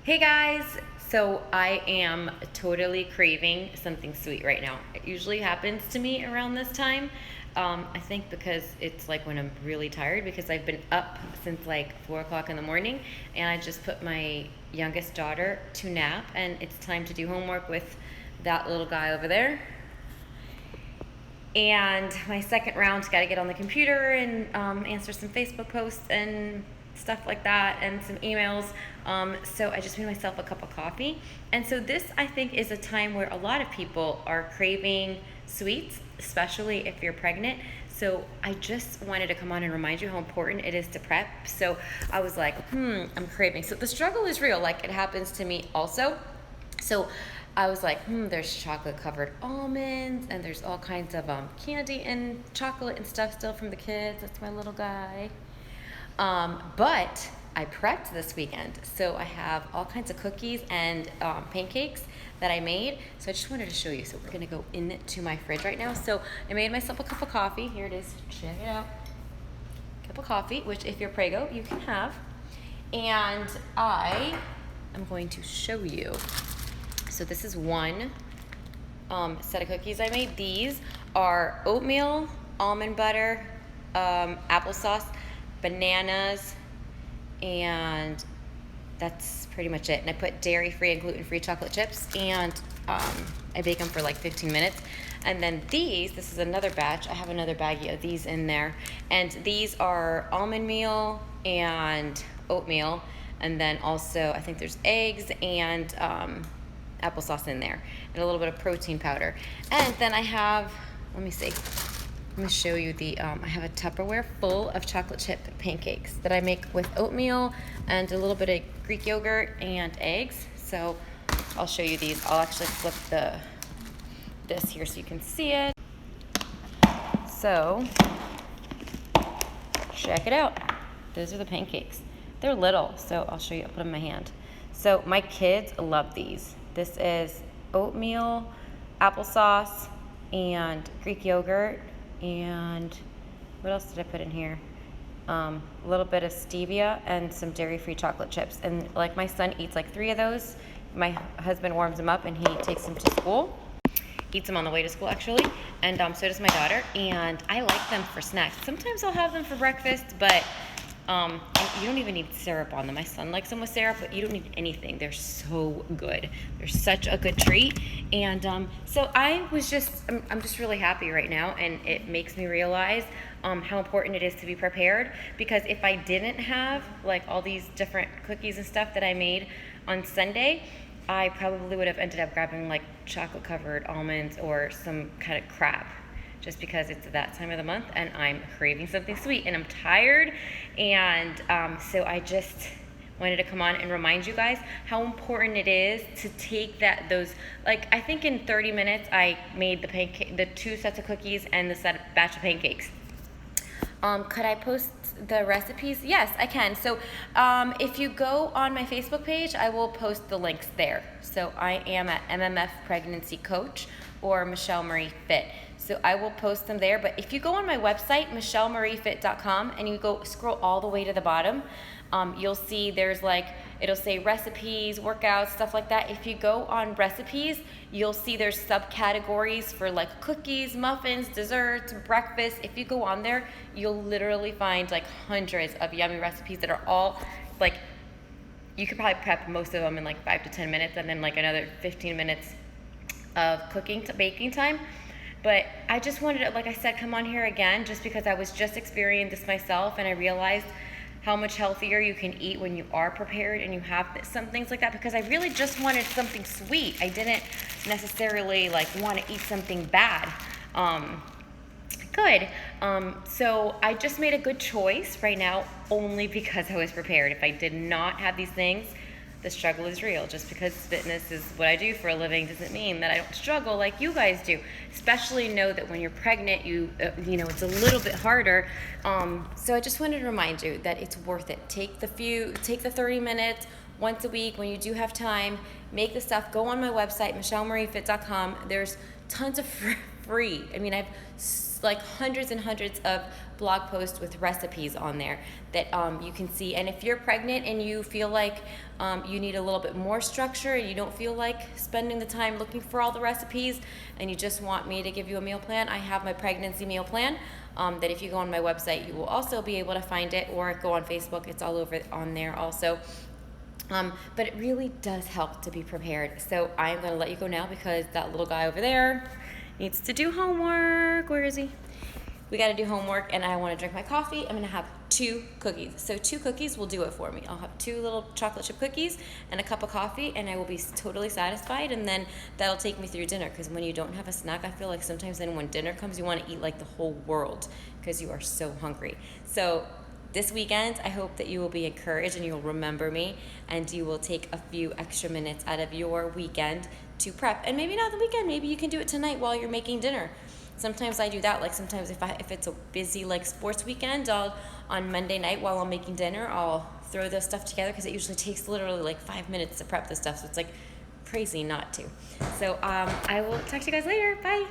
Hey guys, so I am totally craving something sweet right now. It usually happens to me around this time. I think because it's like when I'm really tired because I've been up since like 4 o'clock in the morning and I just put my youngest daughter to nap and it's time to do homework with that little guy over there. And my second round, got to get on the computer and answer some Facebook posts and stuff like that and some emails. So I just made myself a cup of coffee. And so this, I think, is a time where a lot of people are craving sweets, especially if you're pregnant. So I just wanted to come on and remind you how important it is to prep. So I was like, I'm craving. So the struggle is real. Like, it happens to me also. So I was like, there's chocolate covered almonds and there's all kinds of candy and chocolate and stuff still from the kids. That's my little guy. But I prepped this weekend. So I have all kinds of cookies and pancakes that I made. So I just wanted to show you. So we're going to go into my fridge right now. So I made myself a cup of coffee. Here it is. Check it out. Cup of coffee, which if you're prego, you can have. And I am going to show you. So this is one set of cookies I made. These are oatmeal, almond butter, applesauce, bananas, and that's pretty much it. And I put dairy-free and gluten-free chocolate chips, and I bake them for like 15 minutes. And then this is another batch. I have another baggie of these in there. And these are almond meal and oatmeal. And then also, I think there's eggs and applesauce in there and a little bit of protein powder. And then I have, let me show you I have a Tupperware full of chocolate chip pancakes that I make with oatmeal and a little bit of Greek yogurt and eggs. So I'll show you these. I'll actually flip this here so you can see it. So check it out. Those are the pancakes. They're little, so I'll show you. I'll put them in my hand. So my kids love these. This is oatmeal, applesauce, and Greek yogurt, and what else did I put in here? A little bit of stevia and some dairy-free chocolate chips. And like my son eats like 3 of those. My husband warms them up and he takes them to school. Eats them on the way to school actually, and so does my daughter. And I like them for snacks. Sometimes I'll have them for breakfast, but you don't even need syrup on them. My son likes them with syrup, but you don't need anything. They're so good. They're such a good treat. And so I'm just really happy right now, and it makes me realize how important it is to be prepared, because if I didn't have like all these different cookies and stuff that I made on Sunday, I probably would have ended up grabbing like chocolate covered almonds or some kind of crap, just because it's that time of the month and I'm craving something sweet and I'm tired. And so I just wanted to come on and remind you guys how important it is to take I think in 30 minutes I made the 2 sets of cookies and the batch of pancakes. Could I post the recipes? Yes, I can. So if you go on my Facebook page, I will post the links there. So I am at MMF Pregnancy Coach or Michelle Marie Fit. So I will post them there. But if you go on my website, michellemariefit.com, and you go scroll all the way to the bottom, you'll see it'll say recipes, workouts, stuff like that. If you go on recipes, you'll see there's subcategories for like cookies, muffins, desserts, breakfast. If you go on there, you'll literally find like hundreds of yummy recipes that are all like, you could probably prep most of them in like 5 to 10 minutes and then like another 15 minutes of cooking to baking time. But I just wanted to, like I said, come on here again just because I was just experiencing this myself, and I realized how much healthier you can eat when you are prepared and you have some things like that, because I really just wanted something sweet. I didn't necessarily like want to eat something bad. So I just made a good choice right now only because I was prepared. If I did not have these things, the struggle is real. Just because fitness is what I do for a living doesn't mean that I don't struggle like you guys do. Especially know that when you're pregnant, it's a little bit harder. So I just wanted to remind you that it's worth it. Take the 30 minutes once a week when you do have time. Make the stuff. Go on my website, michellemariefit.com. There's tons of free. I mean, I have like hundreds and hundreds of blog posts with recipes on there that you can see. And if you're pregnant and you feel like you need a little bit more structure, and you don't feel like spending the time looking for all the recipes, and you just want me to give you a meal plan, I have my pregnancy meal plan that if you go on my website, you will also be able to find it, or go on Facebook. It's all over on there also. But it really does help to be prepared. So I'm going to let you go now because that little guy over there needs to do homework. Where is he? We got to do homework, and I want to drink my coffee. I'm going to have 2 cookies. So 2 cookies will do it for me. I'll have 2 little chocolate chip cookies and a cup of coffee, and I will be totally satisfied, and then that'll take me through dinner, because when you don't have a snack, I feel like sometimes then when dinner comes, you want to eat like the whole world because you are so hungry. So this weekend, I hope that you will be encouraged and you'll remember me, and you will take a few extra minutes out of your weekend to prep. And maybe not the weekend, maybe you can do it tonight while you're making dinner. Sometimes I do that. Like sometimes if it's a busy like sports weekend, on Monday night while I'm making dinner, I'll throw this stuff together, because it usually takes literally like 5 minutes to prep this stuff. So it's like crazy not to. So I will talk to you guys later. Bye.